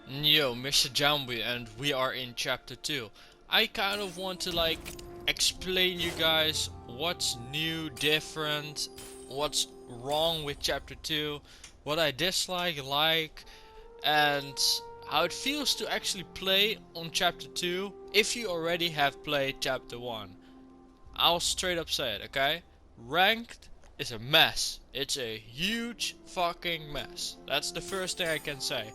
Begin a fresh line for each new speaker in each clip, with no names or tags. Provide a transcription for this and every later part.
Yo, Mr. Jambi, and we are in chapter 2. I kind of want to explain you guys what's new, different, what's wrong with chapter 2, what I dislike, and how it feels to actually play on chapter 2 if you already have played chapter 1. I'll straight up say it, okay? Ranked is a mess. It's a huge fucking mess. That's the first thing I can say.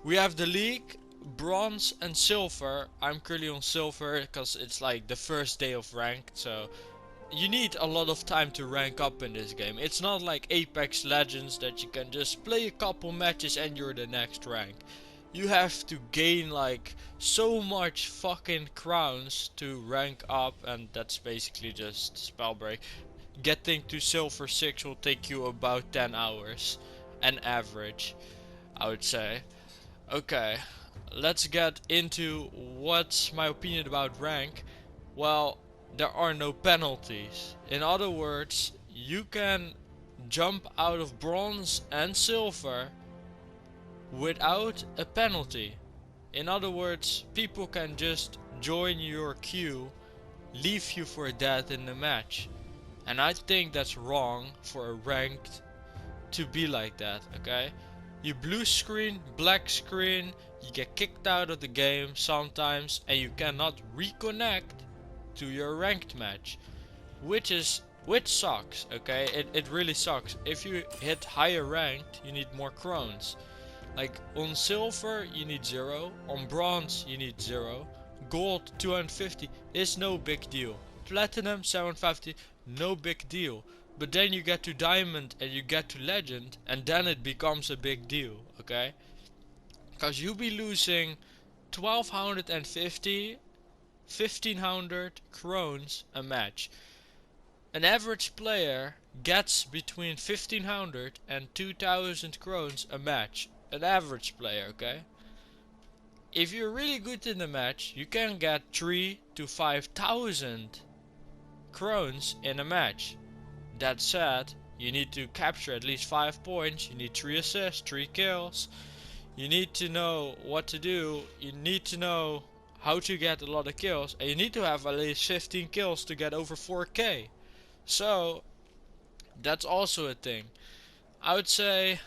We have the league, bronze and silver. I'm currently on silver because it's like the first day of ranked, so you need a lot of time to rank up in this game. It's not like Apex Legends that you can just play a couple matches and you're the next rank. You have to gain like so much fucking crowns to rank up, and that's basically just Spellbreak. Getting to silver 6 will take you about 10 hours, an average, I would say. Okay, let's get into what's my opinion about rank. Well, there are no penalties. In other words, you can jump out of bronze and silver without a penalty. In other words, people can just join your queue, leave you for dead in the match. And I think that's wrong for a ranked to be like that, okay? You blue screen, black screen, you get kicked out of the game sometimes, and you cannot reconnect to your ranked match, which sucks, okay? It really sucks. If you hit higher ranked, you need more crowns. Like on silver you need 0, on bronze you need 0, gold 250 is no big deal, platinum 750 no big deal. But then you get to diamond and you get to legend, and then it becomes a big deal, okay? Because you'll be losing 1250, 1500 crowns a match. An average player gets between 1500 and 2000 crowns a match. An average player, okay? If you're really good in the match, you can get 3 to 5000 crowns in a match. That said, you need to capture at least 5 points, you need 3 assists, 3 kills, you need to know what to do, you need to know how to get a lot of kills, and you need to have at least 15 kills to get over 4k. So, that's also a thing. I would say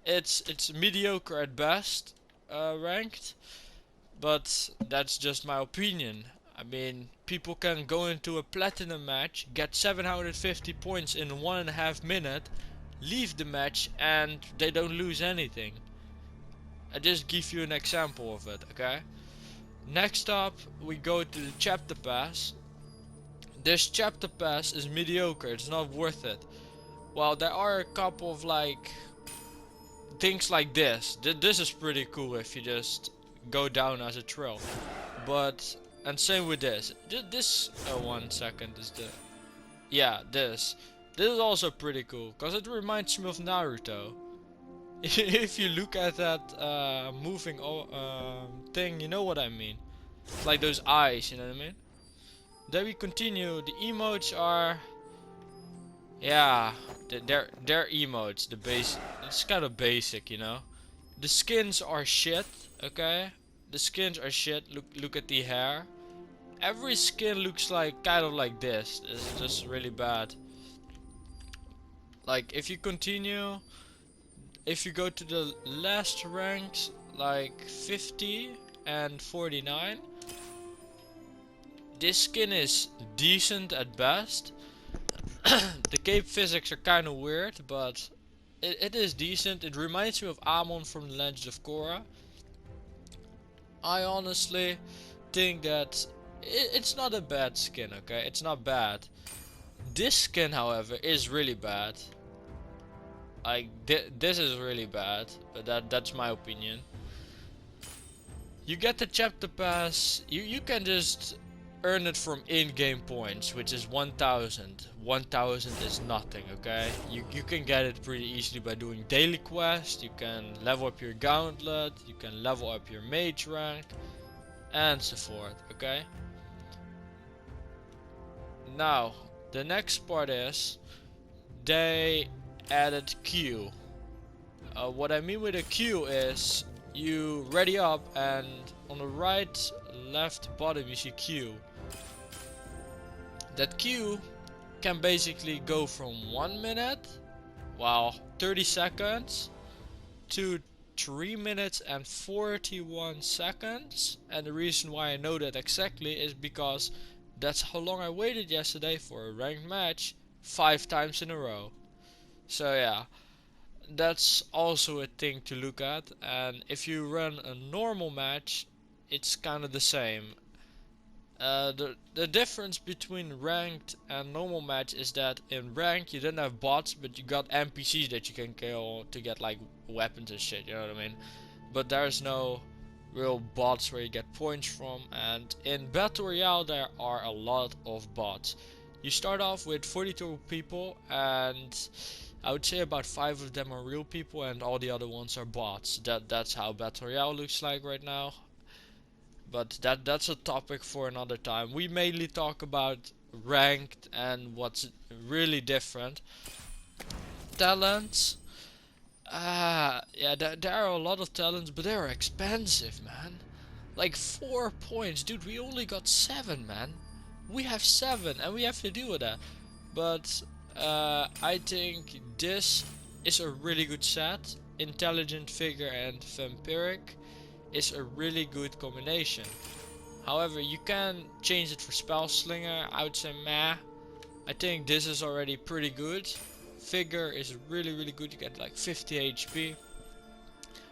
it's mediocre at best, ranked, but that's just my opinion. I mean, people can go into a platinum match, get 750 points in 1.5 minutes, leave the match, and they don't lose anything. I just give you an example of it, okay? Next up, we go to the chapter pass. This chapter pass is mediocre, it's not worth it. Well, there are a couple of things like this. This is pretty cool if you just go down as a trail. But, and same with this. This, 1 second is the, yeah, this. This is also pretty cool, because it reminds me of Naruto. If you look at that moving thing, you know what I mean. It's like those eyes, you know what I mean? Then we continue. The emotes are, yeah, they're emotes. The base, it's kind of basic, you know. The skins are shit, okay? The skins are shit. Look at the hair. Every skin looks like kind of like this. It's just really bad. Like if you continue, if you go to the last ranks, like 50 and 49, this skin is decent at best. The cape physics are kind of weird, but it is decent. It reminds me of Amon from the Legend of Korra. I honestly think that it's not a bad skin, okay? It's not bad. This skin, however, is really bad. Like, this is really bad, but that's my opinion. You get the chapter pass, you can just earn it from in-game points, which is 1000. 1000 is nothing, okay? You can get it pretty easily by doing daily quests, you can level up your gauntlet, you can level up your mage rank, and so forth, okay? Now, the next part is, they added queue. What I mean with a queue is, you ready up, and on the right left bottom you see Q. That Q can basically go from 1 minute, wow, 30 seconds to 3 minutes and 41 seconds. And the reason why I know that exactly is because that's how long I waited yesterday for a ranked match 5 times in a row. So yeah, that's also a thing to look at. And if you run a normal match, it's kind of the same. The difference between ranked and normal match is that in ranked you don't have bots, but you got NPCs that you can kill to get like weapons and shit, you know what I mean? But there's no real bots where you get points from, and in Battle Royale there are a lot of bots. You start off with 42 people, and I would say about 5 of them are real people and all the other ones are bots. That's how Battle Royale looks like right now. But that's a topic for another time. We mainly talk about ranked and what's really different. Talents. Yeah, there are a lot of talents, but they're expensive, man. Like 4 points, dude. We only got 7, man. We have 7, and we have to deal with that. But I think this is a really good set. Intelligent Figure and Vampiric is a really good combination. However, you can change it for Spell Slinger. I would say meh. I think this is already pretty good. Figure is really good. You get like 50 HP.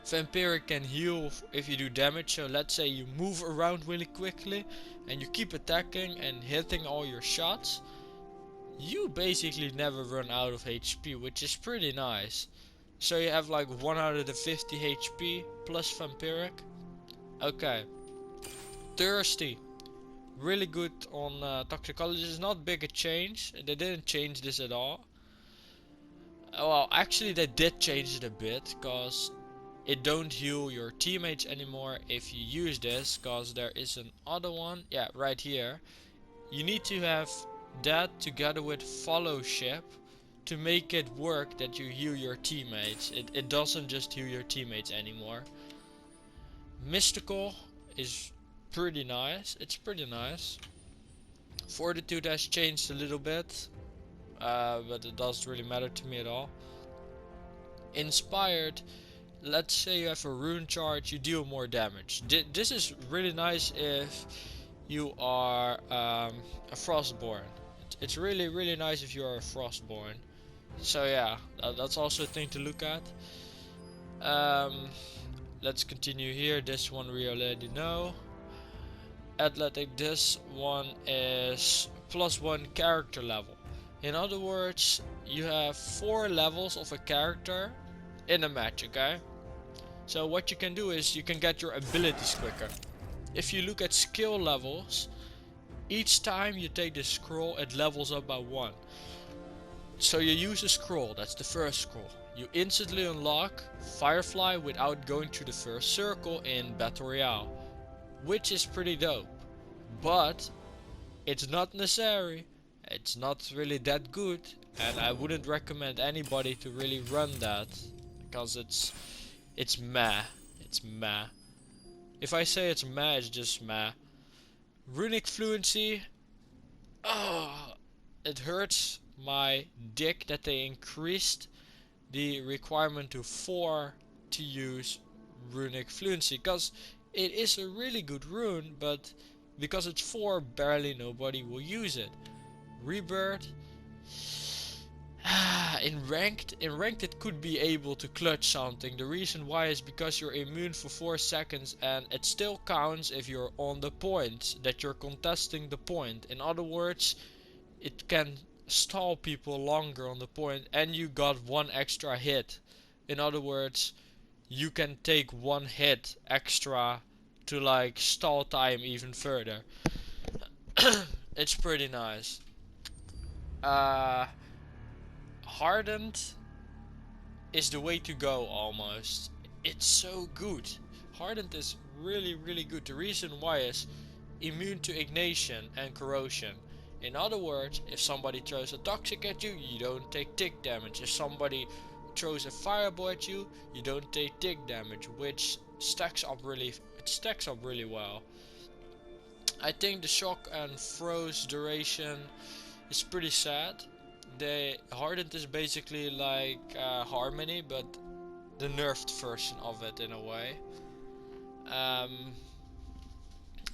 Vampiric can heal if you do damage. So let's say you move around really quickly and you keep attacking and hitting all your shots, you basically never run out of HP, which is pretty nice. So you have like 150 HP plus Vampiric. Okay. Thirsty. Really good on toxicology. It's not big a change. They didn't change this at all. Well, actually they did change it a bit, because it don't heal your teammates anymore if you use this, because there is another one. Yeah, right here. You need to have that together with fellowship to make it work that you heal your teammates. It doesn't just heal your teammates anymore. Mystical is pretty nice. It's pretty nice. Fortitude has changed a little bit, but it doesn't really matter to me at all. Inspired, let's say you have a rune charge, you deal more damage. This is really nice if you are a Frostborn. It's really nice if you are a Frostborn. So yeah, that's also a thing to look at. Let's continue here. This one we already know. Athletic, this one is +1 character level. In other words, you have 4 levels of a character in a match, okay? So what you can do is you can get your abilities quicker. If you look at skill levels, each time you take this scroll it levels up by 1. So you use a scroll, that's the first scroll. You instantly unlock Firefly without going to the first circle in Battle Royale, which is pretty dope. But it's not necessary, it's not really that good, and I wouldn't recommend anybody to really run that, because it's meh. It's meh. If I say it's meh, it's just meh. Runic Fluency, it hurts my dick that they increased the requirement to 4 to use Runic Fluency, because it is a really good rune, but because it's 4, barely nobody will use it. Rebirth, in ranked it could be able to clutch something. The reason why is because you're immune for 4 seconds, and it still counts if you're on the point, that you're contesting the point. In other words, it can stall people longer on the point, and you got 1 extra hit. In other words, you can take 1 hit extra to like stall time even further. It's pretty nice. Hardened is the way to go almost. It's so good. Hardened is really good. The reason why is immune to ignition and corrosion. In other words, if somebody throws a toxic at you, you don't take tick damage. If somebody throws a fireball at you, you don't take tick damage, which stacks up really well. I think the shock and froze duration is pretty sad. The hardened is basically like harmony, but the nerfed version of it in a way.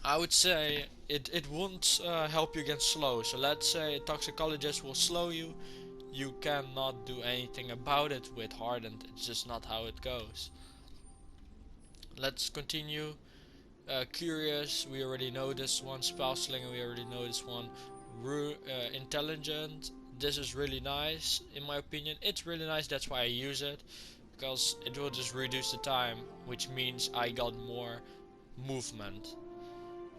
I would say it won't help you against slow. So let's say a toxicologist will slow you. You cannot do anything about it with hardened. It's just not how it goes. Let's continue. Curious, we already know this one. Spell slinger, we already know this one. Intelligent, this is really nice in my opinion. It's really nice, that's why I use it, because it will just reduce the time, which means I got more movement.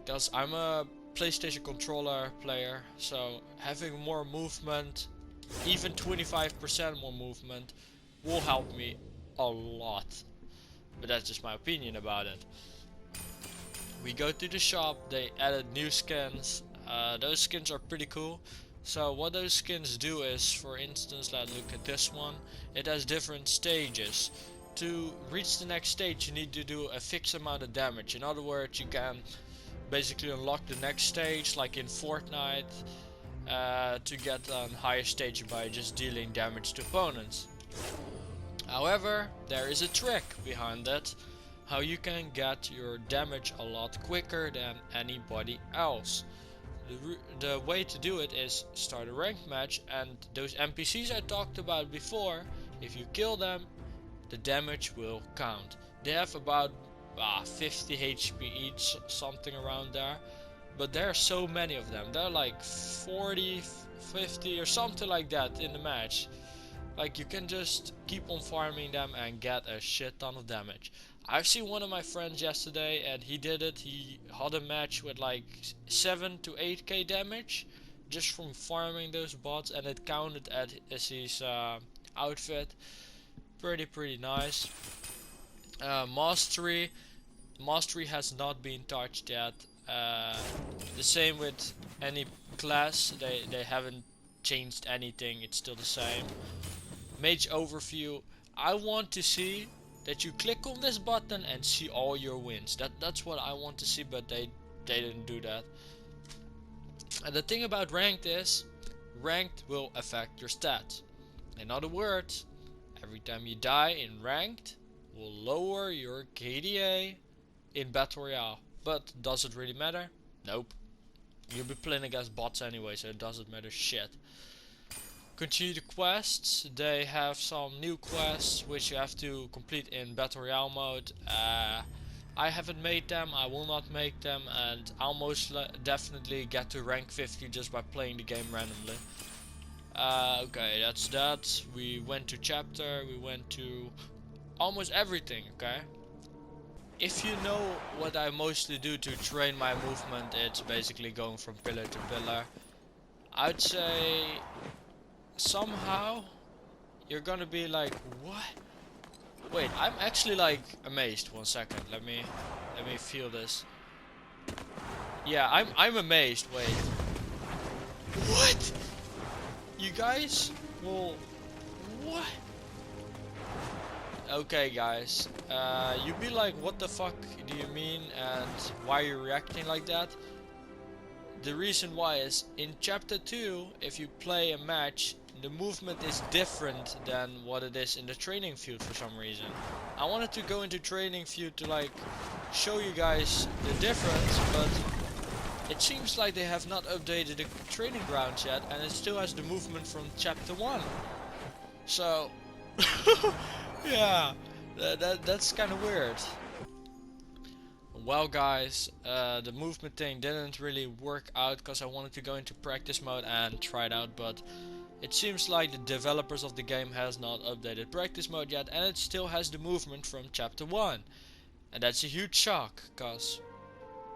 Because I'm a PlayStation controller player, so having more movement, even 25% more movement, will help me a lot. But that's just my opinion about it. We go to the shop, they added new skins. Those skins are pretty cool. So what those skins do is, for instance, let's look at this one. It has different stages. To reach the next stage you need to do a fixed amount of damage. In other words, you can basically unlock the next stage like in Fortnite to get a higher stage by just dealing damage to opponents. However, there is a trick behind it. How you can get your damage a lot quicker than anybody else. The way to do it is start a ranked match, and those NPCs I talked about before, if you kill them, the damage will count. They have about 50 HP each, something around there, but there are so many of them. They're like 40, 50 or something like that in the match. Like, you can just keep on farming them and get a shit ton of damage. I've seen one of my friends yesterday and he did it. He had a match with like 7 to 8k damage just from farming those bots, and it counted as his outfit. Pretty nice. Mastery has not been touched yet. The same with any class. They haven't changed anything. It's still the same. Mage overview. I want to see that you click on this button and see all your wins. That's what I want to see, but they didn't do that. And the thing about ranked is, ranked will affect your stats. In other words, every time you die in ranked will lower your KDA in Battle Royale. But does it really matter? Nope. You'll be playing against bots anyway, so it doesn't matter shit. Continue the quests. They have some new quests which you have to complete in Battle Royale mode. I haven't made them, I will not make them, and I'll most definitely get to rank 50 just by playing the game randomly. Okay, that's that. We went to chapter, we went to almost everything, okay? If you know what I mostly do to train my movement, it's basically going from pillar to pillar. I'd say somehow you're gonna be like, what? Wait, I'm actually like amazed. 1 second, let me feel this. Yeah, I'm amazed. Wait, what? You guys? Well, what? Okay guys, you'd be like, what the fuck do you mean, and why are you reacting like that? The reason why is, in chapter 2, if you play a match, the movement is different than what it is in the training field for some reason. I wanted to go into training field to like show you guys the difference, but it seems like they have not updated the training grounds yet, and it still has the movement from chapter 1. So yeah, that's kind of weird. Well guys, the movement thing didn't really work out because I wanted to go into practice mode and try it out, but it seems like the developers of the game has not updated practice mode yet, and it still has the movement from chapter 1. And that's a huge shock, because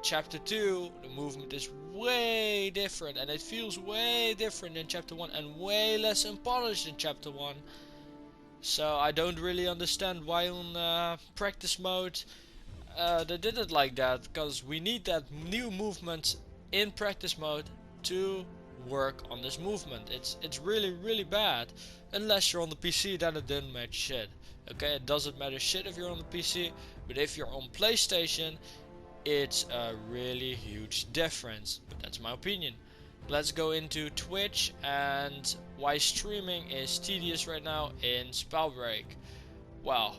chapter 2, the movement is way different, and it feels way different than chapter 1 and way less unpolished than chapter 1. So I don't really understand why on practice mode they did it like that, because we need that new movement in practice mode to work on this movement. It's really bad. Unless you're on the PC, then it doesn't matter shit. Okay, it doesn't matter shit if you're on the PC, but if you're on PlayStation, it's a really huge difference. But that's my opinion. Let's go into Twitch and why streaming is tedious right now in Spellbreak. Well,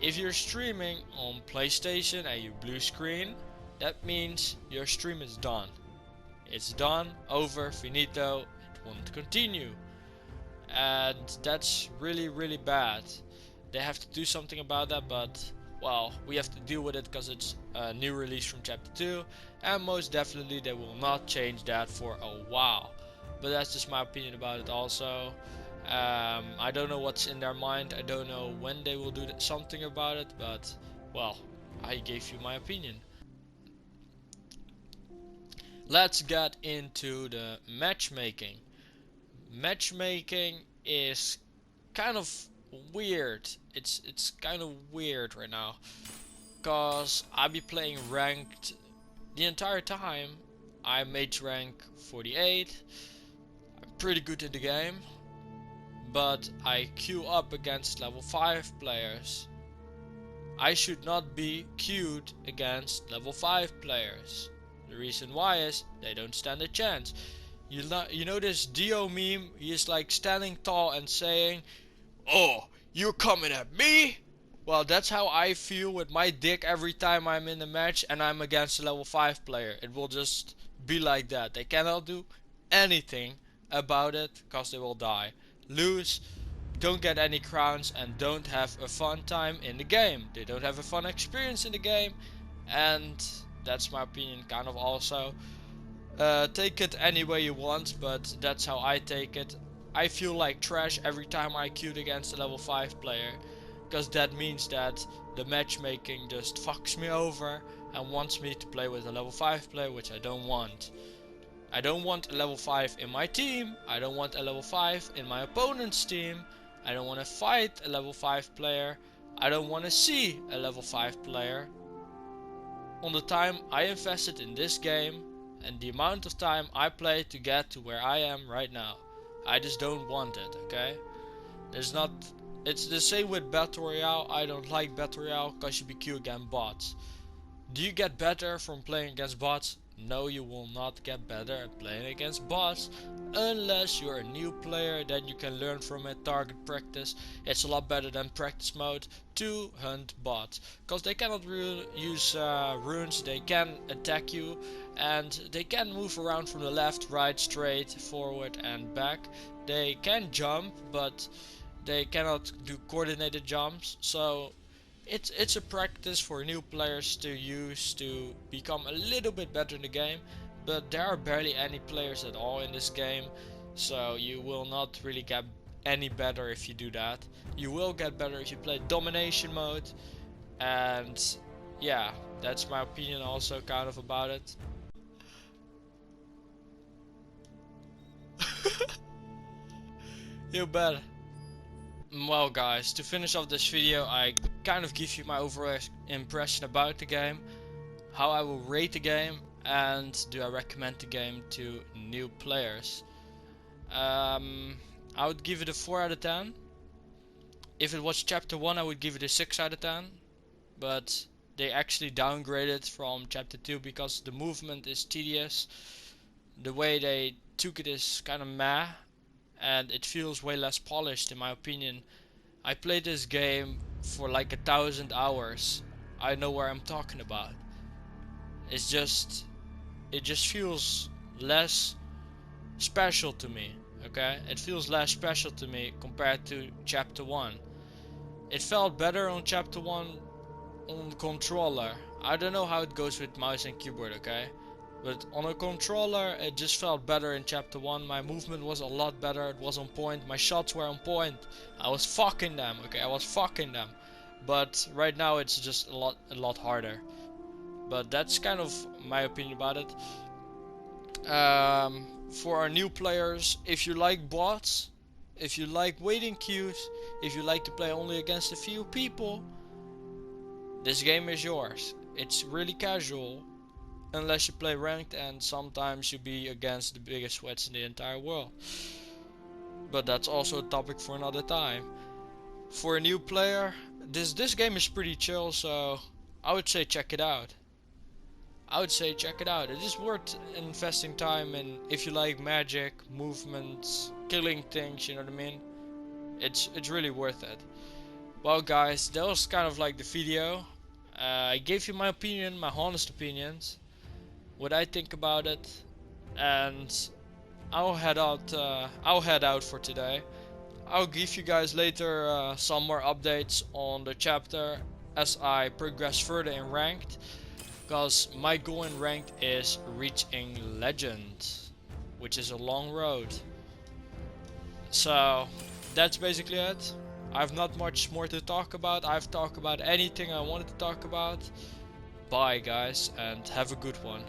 if you're streaming on PlayStation and you blue screen, that means your stream is done. It's done, over, finito, it won't continue. And that's really bad. They have to do something about that, but well, we have to deal with it because it's a new release from chapter 2, and most definitely they will not change that for a while. But that's just my opinion about it also. I don't know what's in their mind, I don't know when they will do something about it, but well, I gave you my opinion. Let's get into the matchmaking. Matchmaking is kind of weird. It's kind of weird right now, cause I be playing ranked the entire time. I mage rank 48. I'm pretty good in the game, but I queue up against level 5 players. I should not be queued against level 5 players. The reason why is they don't stand a chance. You know this Dio meme? He is like standing tall and saying, "Oh, you're coming at me?" Well, that's how I feel with my dick every time I'm in a match and I'm against a level 5 player. It will just be like that. They cannot do anything about it because they will die, lose, don't get any crowns, and don't have a fun time in the game. They don't have a fun experience in the game, and that's my opinion kind of also. Take it any way you want, but that's how I take it. I feel like trash every time I queued against a level 5 player, because that means that the matchmaking just fucks me over and wants me to play with a level 5 player, which I don't want. I don't want a level 5 in my team, I don't want a level 5 in my opponent's team, I don't want to fight a level 5 player, I don't want to see a level 5 player. On the time I invested in this game, and the amount of time I played to get to where I am right now, I just don't want it, okay? It's the same with Battle Royale. I don't like Battle Royale because you be queued against bots. Do you get better from playing against bots? No, you will not get better at playing against bots unless you're a new player. Then you can learn from it, target practice. It's a lot better than practice mode to hunt bots, because they cannot use runes. They can attack you and they can move around from the left, right, straight, forward and back. They can jump, but they cannot do coordinated jumps. So it's a practice for new players to use to become a little bit better in the game, but there are barely any players at all in this game, so you will not really get any better if you do that. You will get better if you play domination mode, and yeah, that's my opinion also kind of about it. You bet. Well guys, to finish off this video, I kind of give you my overall impression about the game, how I will rate the game, and do I recommend the game to new players. I would give it a 4 out of 10. If it was chapter 1 I would give it a 6 out of 10, but they actually downgraded from chapter 2 because the movement is tedious. The way they took it is kind of meh, and it feels way less polished in my opinion. I played this game for like 1,000 hours. I know where I'm talking about. It just feels less special to me, okay? It feels less special to me compared to chapter 1. It felt better on chapter 1 on controller. I don't know how it goes with mouse and keyboard, okay? But on a controller it just felt better in chapter 1. My movement was a lot better, it was on point, my shots were on point. I was fucking them, okay, I was fucking them. But right now it's just a lot harder. But that's kind of my opinion about it. For our new players, if you like bots, if you like waiting queues, if you like to play only against a few people, this game is yours. It's really casual. unless you play ranked, and sometimes you be against the biggest sweats in the entire world. But that's also a topic for another time. For a new player, this game is pretty chill, so I would say check it out. I would say check it out. It is worth investing time in if you like magic, movements, killing things, you know what I mean? It's really worth it. Well guys, that was kind of like the video. I gave you my opinion, my honest opinions, what I think about it, and I'll head out for today. I'll give you guys later some more updates on the chapter as I progress further in ranked, because my goal in ranked is reaching legend, which is a long road. So that's basically it. I've not much more to talk about. I've talked about anything I wanted to talk about. Bye guys, and have a good one.